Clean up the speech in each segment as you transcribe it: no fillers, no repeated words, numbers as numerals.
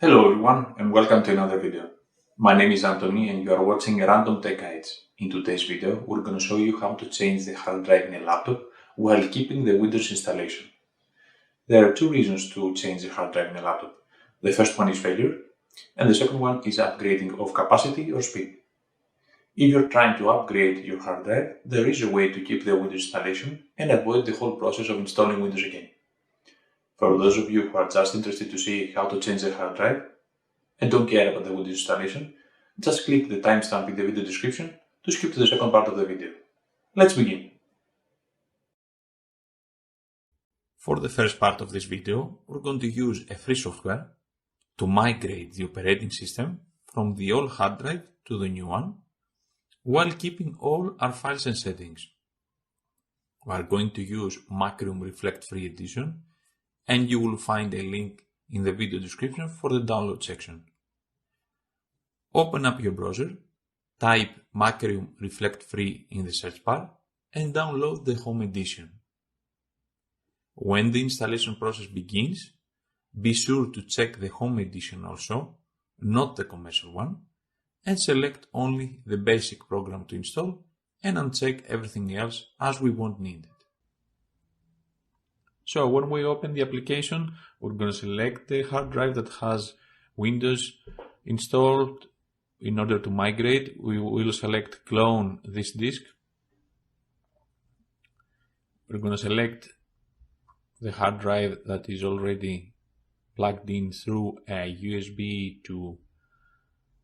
Hello everyone and welcome to another video. My name is Anthony and you are watching Random Tech Guides. In today's video, we're going to show you how to change the hard drive in a laptop while keeping the Windows installation. There are two reasons to change the hard drive in a laptop. The first one is failure and the second one is upgrading of capacity or speed. If you're trying to upgrade your hard drive, there is a way to keep the Windows installation and avoid the whole process of installing Windows again. For those of you who are just interested to see how to change the hard drive, and don't care about the Windows installation, just click the timestamp in the video description to skip to the second part of the video. Let's begin. For the first part of this video, we're going to use a free software to migrate the operating system from the old hard drive to the new one, while keeping all our files and settings. We are going to use Macrium Reflect Free Edition, and you will find a link in the video description for the download section. Open up your browser, type Macrium Reflect Free in the search bar, and download the home edition. When the installation process begins, be sure to check the home edition also, not the commercial one, and select only the basic program to install and uncheck everything else as we won't need it. So when we open the application, we're going to select the hard drive that has Windows installed. In order to migrate, we will select clone this disk. We're going to select the hard drive that is already plugged in through a USB to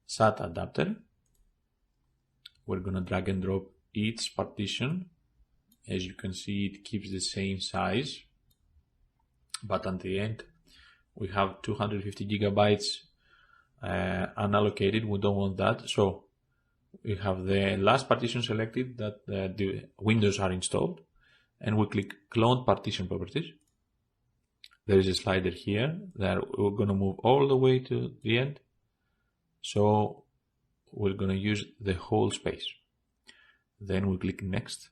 SATA adapter. We're going to drag and drop each partition. As you can see, it keeps the same size, but at the end we have 250 gigabytes unallocated. We don't want that, so we have the last partition selected that the windows are installed, and we click clone partition properties. There is a slider here that we're going to move all the way to the end, so we're going to use the whole space. Then we click next.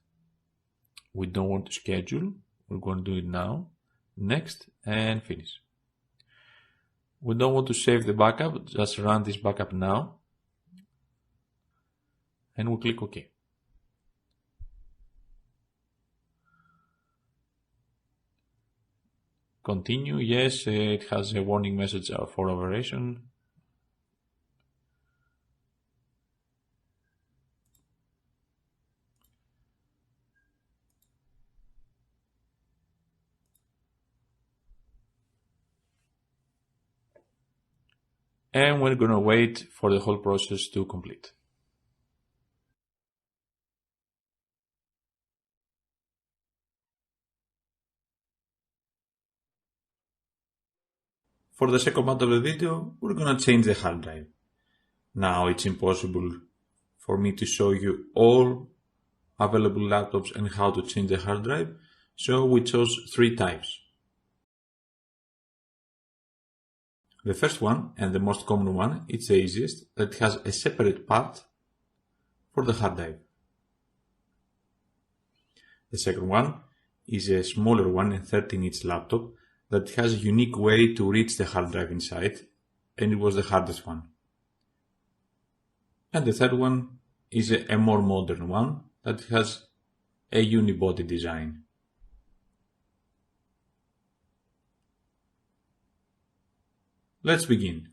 We don't want to schedule, we're going to do it now. Next, and finish. We don't want to save the backup, just run this backup now, and we'll click OK. Continue, yes, it has a warning message for overration. And we're going to wait for the whole process to complete. For the second part of the video, we're going to change the hard drive. Now it's impossible for me to show you all available laptops and how to change the hard drive, so we chose three types. The first one, and the most common one, it's the easiest, that has a separate part for the hard drive. The second one is a smaller one, a 13-inch laptop, that has a unique way to reach the hard drive inside, and it was the hardest one. And the third one is a more modern one that has a unibody design. Let's begin.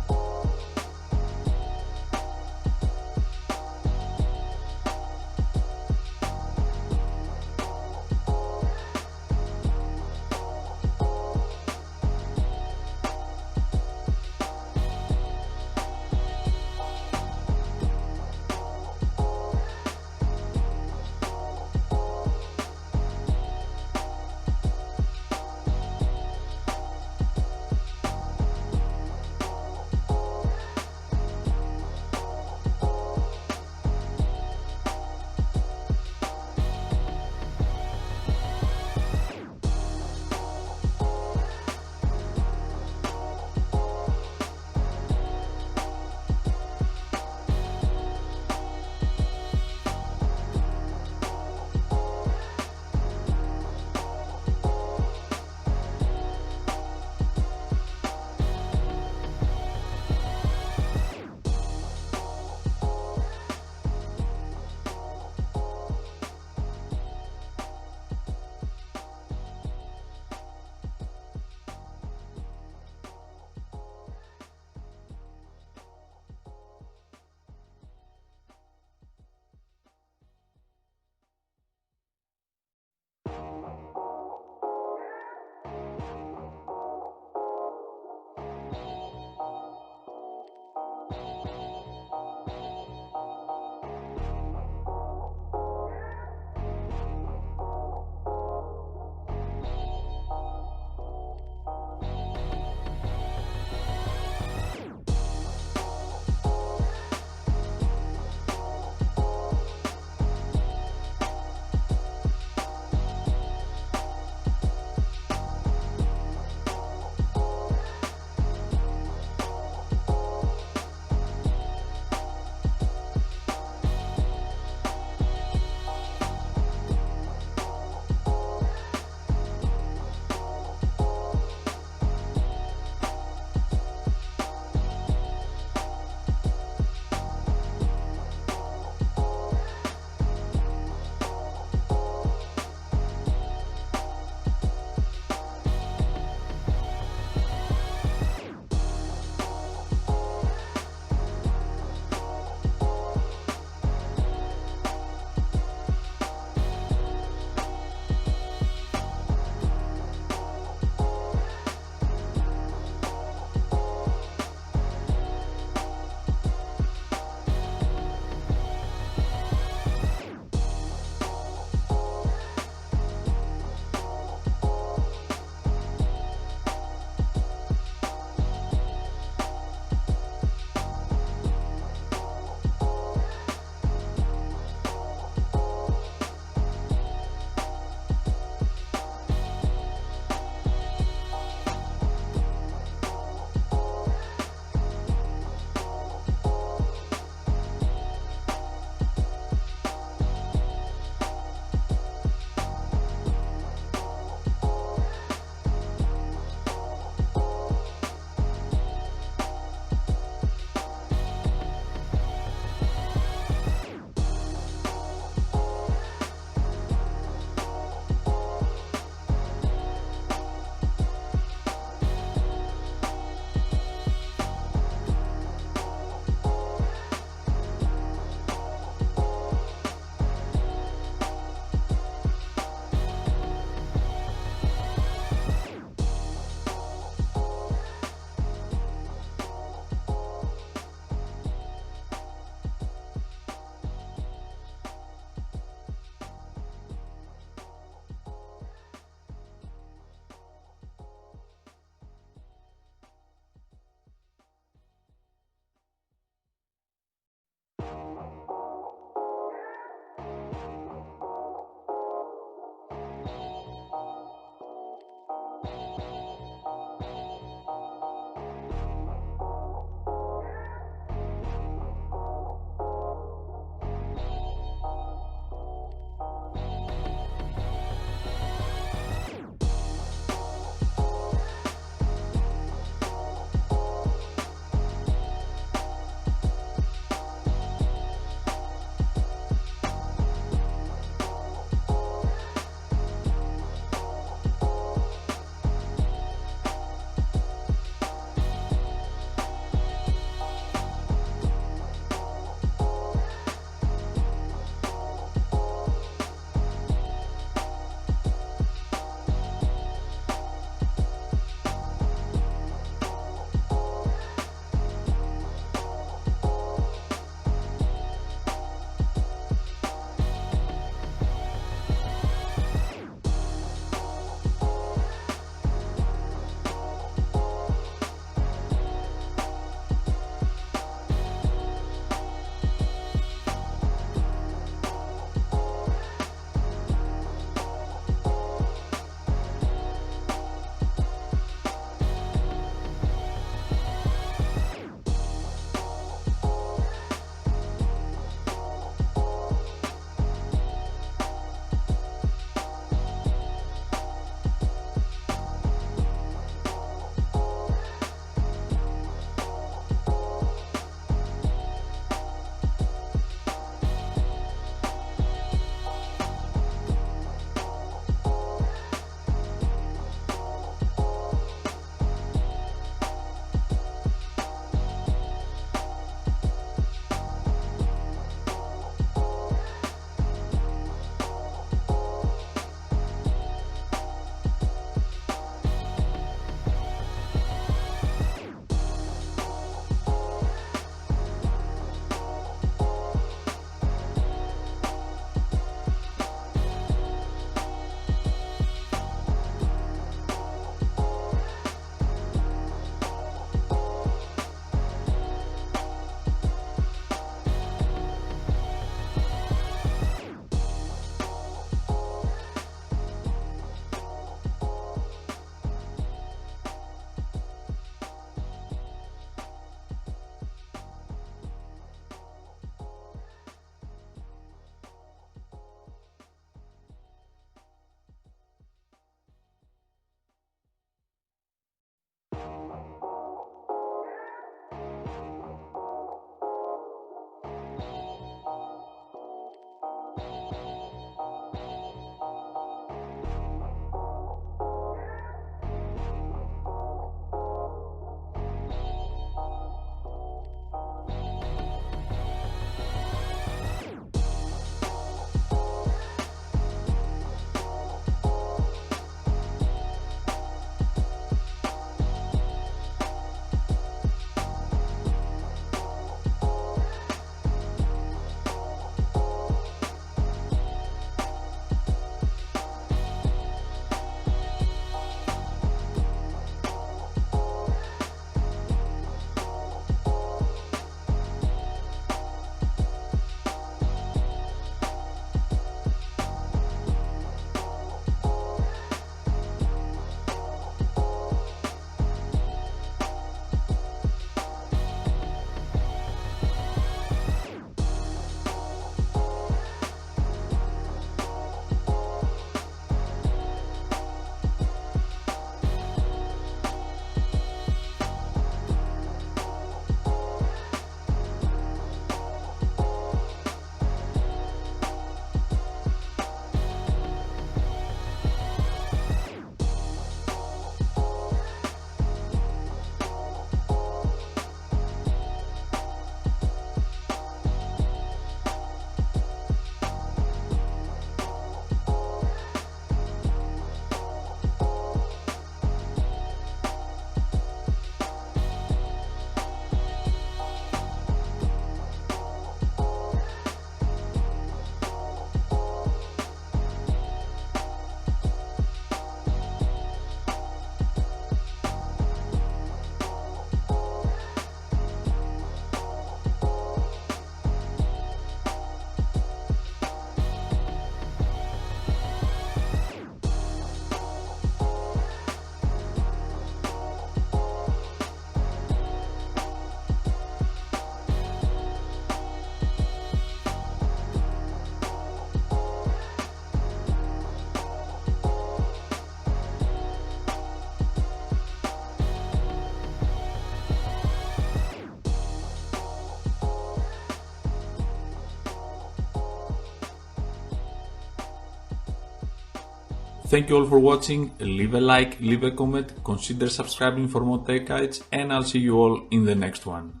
Thank you all for watching, leave a like, leave a comment, consider subscribing for more tech guides, and I'll see you all in the next one.